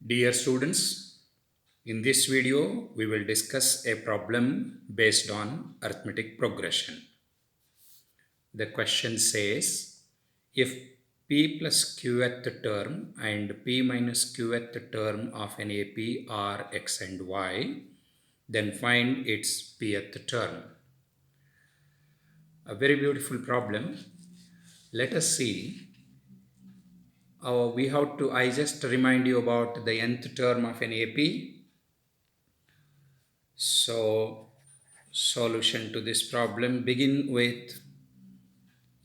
Dear students, in this video we will discuss a problem based on arithmetic progression. The question says, if p plus qth term and p minus qth term of an AP are x and y, then find its pth term. A very beautiful problem. Let us see. I just remind you about the nth term of an AP. So, solution to this problem begin with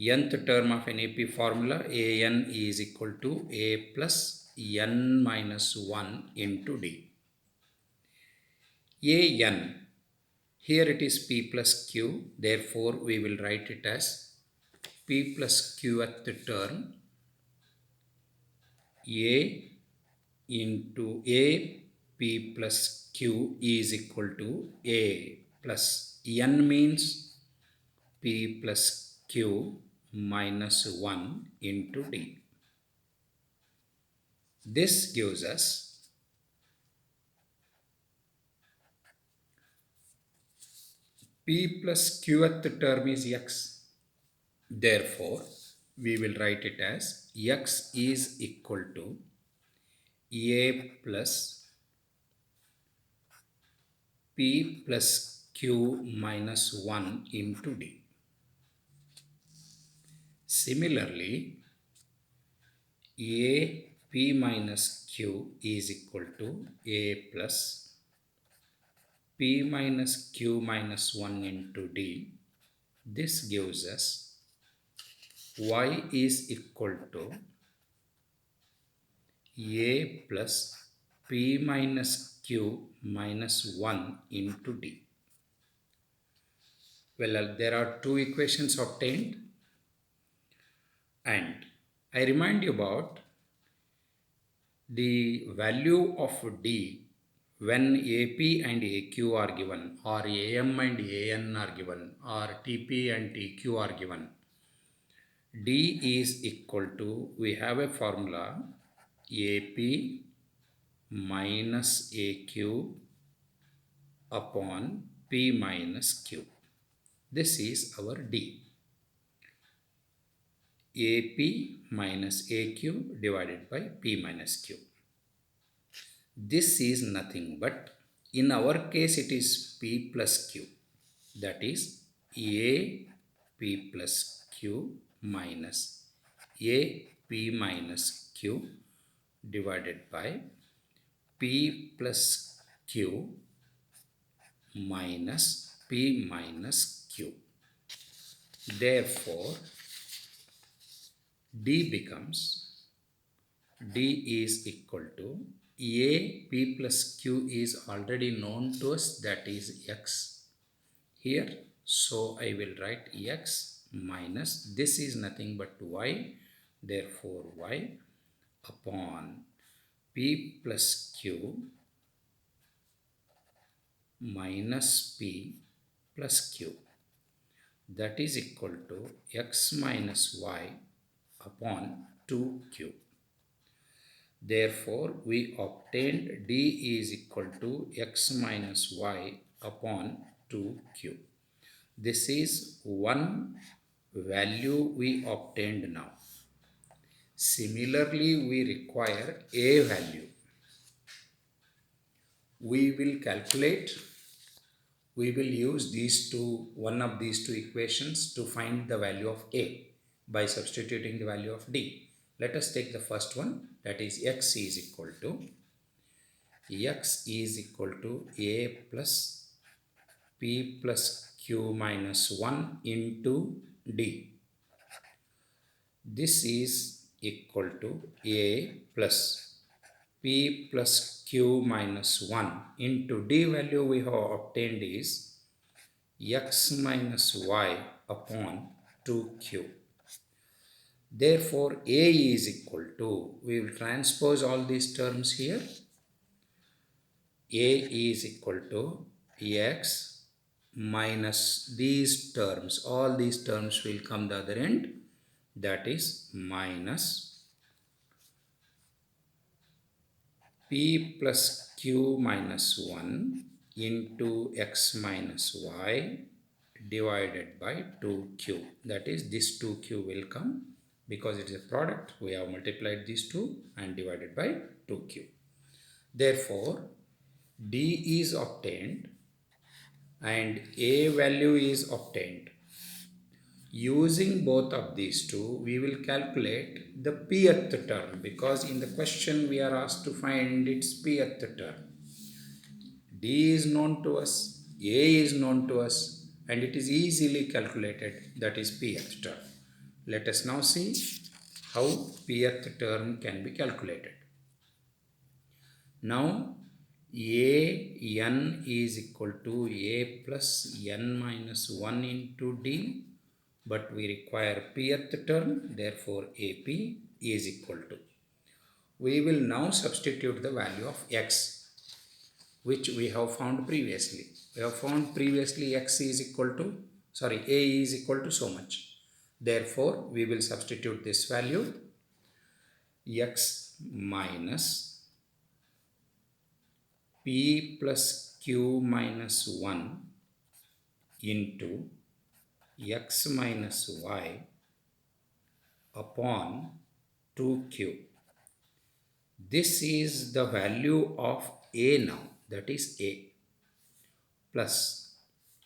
nth term of an AP formula. An is equal to a plus n minus 1 into d. An, here it is p plus q, therefore we will write it as p plus qth term a into a p plus q is equal to a plus n means p plus q minus 1 into d. This gives us p plus qth term is x. Therefore, we will write it as x is equal to a plus p plus q minus 1 into d. Similarly, a p minus q is equal to a plus p minus q minus 1 into d. This gives us y is equal to a plus p minus q minus 1 into d. Well, there are two equations obtained, and I remind you about the value of d when AP and AQ are given, or AM and AN are given, or TP and TQ are given. D is equal to, we have a formula, AP minus AQ upon P minus Q. This is our D. AP minus AQ divided by P minus Q. This is nothing but, in our case it is P plus Q. That is A P plus Q minus A P minus Q divided by P plus Q minus P minus Q. Therefore, D becomes, D is equal to A P plus Q is already known to us, that is x here. So, I will write x minus, this is nothing but y, therefore y upon P plus Q minus P plus Q, that is equal to x minus y upon 2q. Therefore, we obtained D is equal to x minus y upon 2q. This is one value we obtained now. Similarly, we require a value. We will calculate, we will use one of these two equations to find the value of a by substituting the value of d. Let us take the first one, that is x is equal to a plus p plus q minus 1 into d. This is equal to a plus p plus q minus 1 into d. Value we have obtained is x minus y upon 2q. Therefore, a is equal to, we will transpose all these terms here. A is equal to x minus these terms, all these terms will come the other end, that is minus p plus q minus 1 into x minus y divided by 2q. That is, this 2q will come because it is a product. We have multiplied these two and divided by 2q. Therefore, d is obtained and a value is obtained. Using both of these two, we will calculate the pth term, because in the question we are asked to find its pth term. D is known to us, A is known to us, and it is easily calculated, that is pth term. Let us now see how pth term can be calculated. Now, an is equal to a plus n minus 1 into d, but we require pth term, therefore ap is equal to. We will now substitute the value of x, which we have found previously. We have found previously x is equal to, a is equal to so much. Therefore, we will substitute this value, x minus p plus q minus 1 into x minus y upon 2q. This is the value of a now, that is a, plus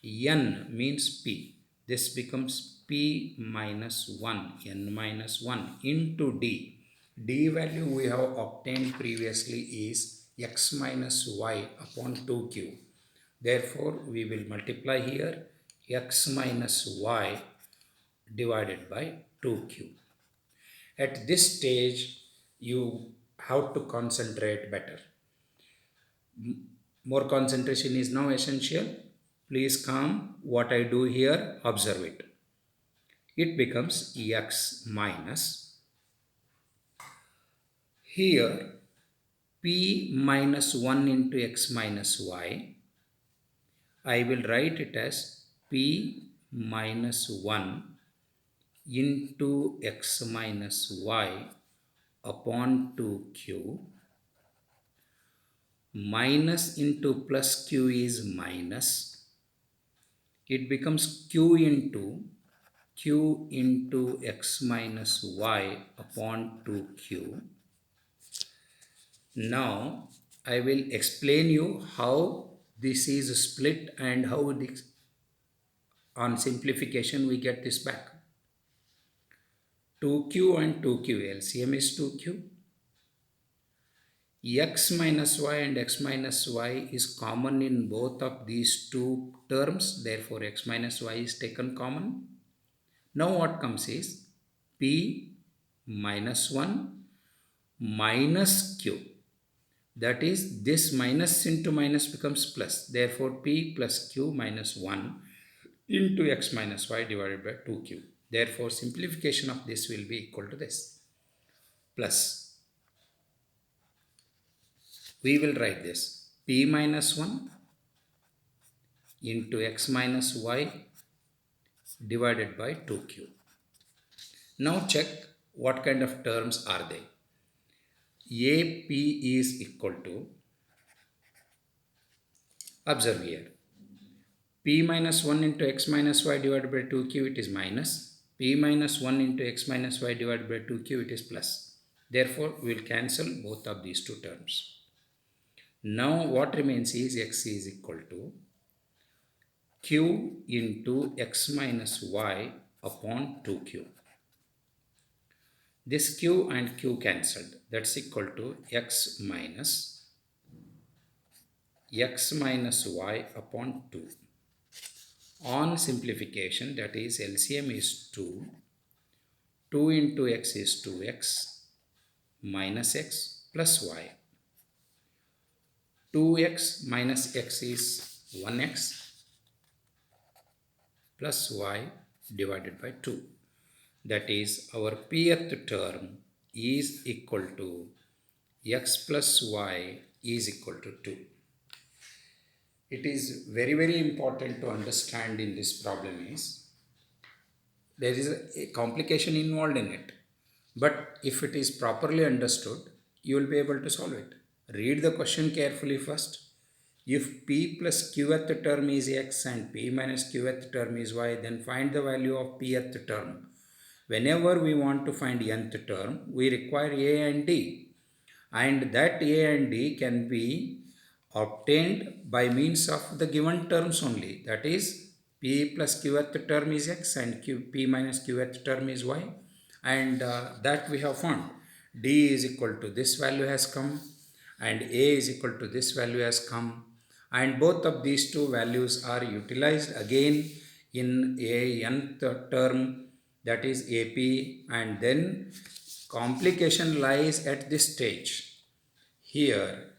n means p. This becomes p minus 1, n minus 1 into d. D value we have obtained previously is x minus y upon 2q. Therefore, we will multiply here x minus y divided by 2q. At this stage, you have to concentrate better. More concentration is now essential. Please calm. What I do here, observe it. It becomes x minus, here p minus 1 into x minus y. I will write it as p minus 1 into x minus y upon 2q. Minus into plus q is minus. It becomes q into x minus y upon 2q. Now, I will explain you how this is split and how this, on simplification, we get this back. 2q and 2q, LCM is 2q. X minus y and x minus y is common in both of these two terms. Therefore, x minus y is taken common. Now what comes is p minus 1 minus q. That is, this minus into minus becomes plus. Therefore, p plus q minus 1 into x minus y divided by 2q. Therefore, simplification of this will be equal to this. Plus, we will write this p minus 1 into x minus y divided by 2q. Now check what kind of terms are they. AP is equal to, observe here, p minus 1 into x minus y divided by 2q, it is minus. P minus 1 into x minus y divided by 2q, it is plus. Therefore, we will cancel both of these two terms. Now what remains is x is equal to q into x minus y upon 2q. This q and q cancelled. That's equal to x minus y upon 2. On simplification, that is, LCM is 2. 2 into x is 2x minus x plus y. 2x minus x is 1x plus y divided by 2. That is, our pth term is equal to x plus y is equal to 2. It is very, very important to understand in this problem is, there is a complication involved in it. But if it is properly understood, you will be able to solve it. Read the question carefully first. If p plus qth term is x and p minus qth term is y, then find the value of pth term. Whenever we want to find nth term, we require a and d. And that a and d can be obtained by means of the given terms only. That is, p plus qth term is x and p minus qth term is y. And that we have found. D is equal to this value has come and a is equal to this value has come. And both of these two values are utilized again in a nth term, that is ap, and then complication lies at this stage. Here,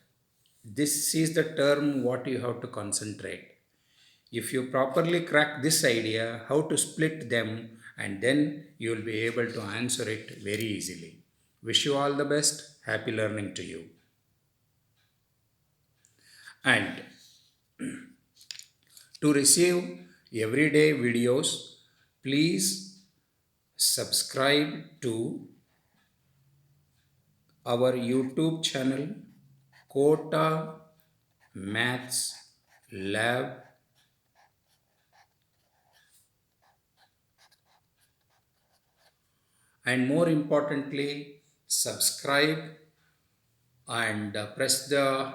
this is the term what you have to concentrate. If you properly crack this idea, how to split them, and then you will be able to answer it very easily. Wish you all the best. Happy learning to you. And to receive everyday videos, please subscribe to our YouTube channel, Kota Maths Lab, and more importantly, subscribe and press the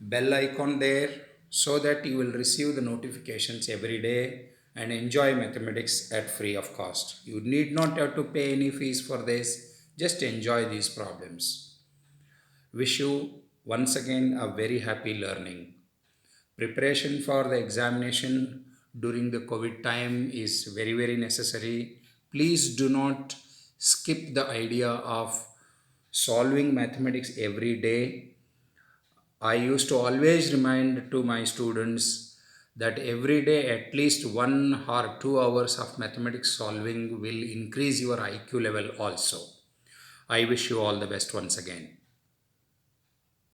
bell icon there so that you will receive the notifications every day and enjoy mathematics at free of cost. You need not have to pay any fees for this, just enjoy these problems. Wish you once again a very happy learning. Preparation for the examination during the COVID time is very necessary. Please do not skip the idea of solving mathematics every day. I used to always remind to my students that every day at least 1 or 2 hours of mathematics solving will increase your IQ level also. I wish you all the best once again.